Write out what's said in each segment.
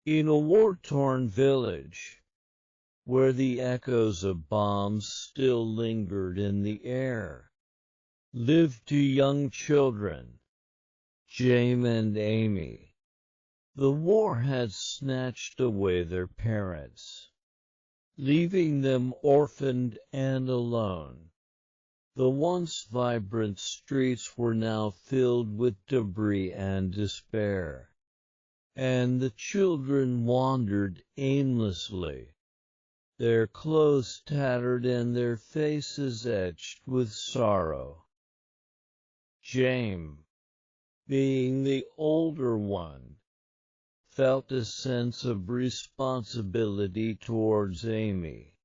In a war-torn village, where the echoes of bombs still lingered in the air, lived two young children, James and Amy. The war had snatched away their parents, leaving them orphaned and alone. The once vibrant streets were now filled with debris and despair, and the children wandered aimlessly, their clothes tattered and their faces etched with sorrow. James, being the older one, felt a sense of responsibility towards Amy.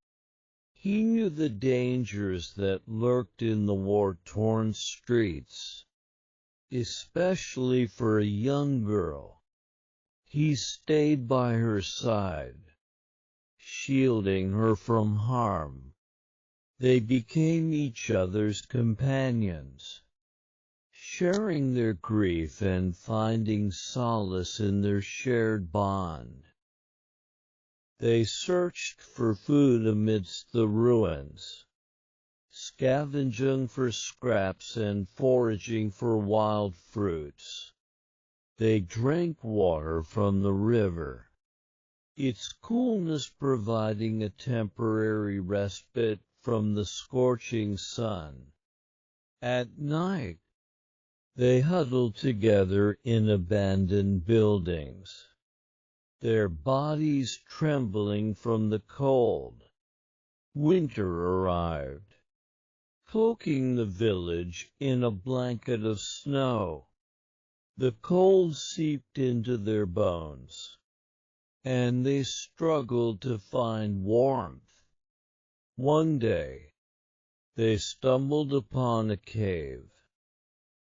He knew the dangers that lurked in the war-torn streets, especially for a young girl. He stayed by her side, shielding her from harm. They became each other's companions, sharing their grief and finding solace in their shared bond. They searched for food amidst the ruins, scavenging for scraps and foraging for wild fruits. They drank water from the river, its coolness providing a temporary respite from the scorching sun. At night, they huddled together in abandoned buildings, their bodies trembling from the cold. Winter arrived, cloaking the village in a blanket of snow. The cold seeped into their bones, and they struggled to find warmth. One day, they stumbled upon a cave,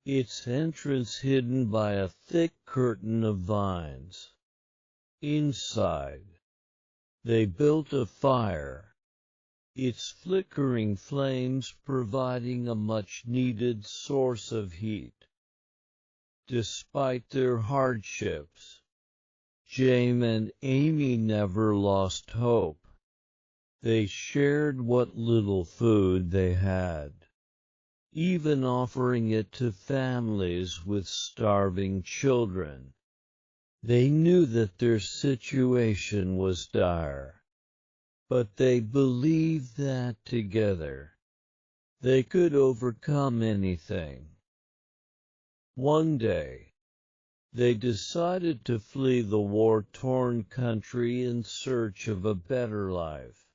its entrance hidden by a thick curtain of vines. Inside, they built a fire, its flickering flames providing a much-needed source of heat. Despite their hardships, James and Amy never lost hope. They shared what little food they had, even offering it to families with starving children. They knew that their situation was dire, but they believed that together they could overcome anything. One day, they decided to flee the war-torn country in search of a better life.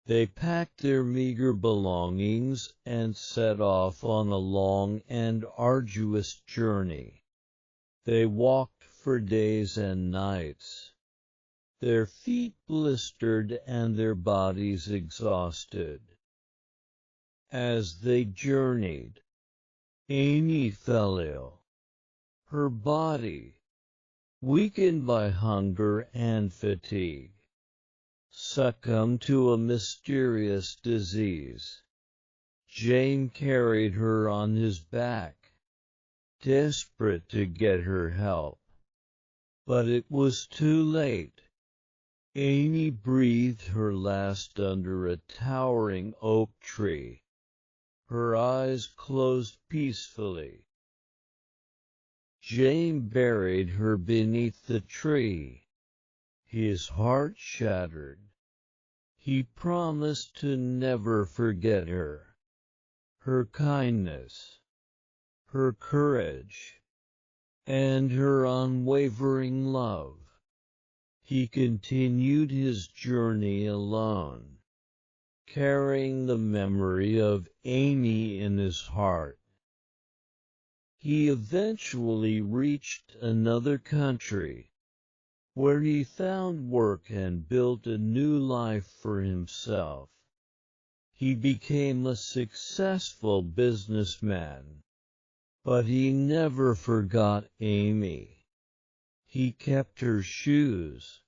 They packed their meager belongings and set off on a long and arduous journey. They walked for days and nights, their feet blistered and their bodies exhausted. As they journeyed, Amy fell ill. Her body, weakened by hunger and fatigue, succumbed to a mysterious disease. James carried her on his back, desperate to get her help. But it was too late. Amy breathed her last under a towering oak tree, her eyes closed peacefully. James buried her beneath the tree, his heart shattered. He promised to never forget her, her kindness, her courage, and her unwavering love. He continued his journey alone, carrying the memory of Amy in his heart. He eventually reached another country, where he found work and built a new life for himself. He became a successful businessman, but he never forgot Amy. He kept her shoes,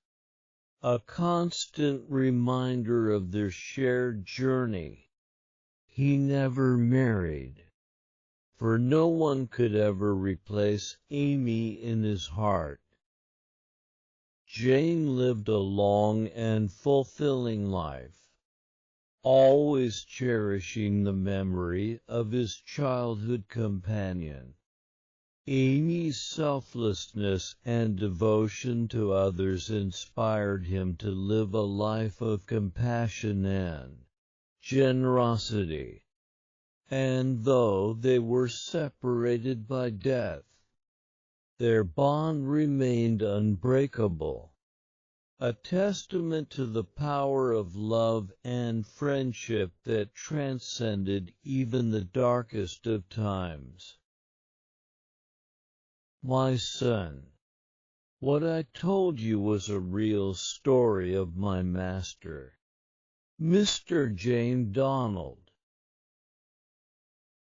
a constant reminder of their shared journey. He never married, for no one could ever replace Amy in his heart. Jane lived a long and fulfilling life, always cherishing the memory of his childhood companion. Amy's selflessness and devotion to others inspired him to live a life of compassion and generosity. And though they were separated by death, their bond remained unbreakable, a testament to the power of love and friendship that transcended even the darkest of times. My son, what I told you was a real story of my master, Mr. James Donald.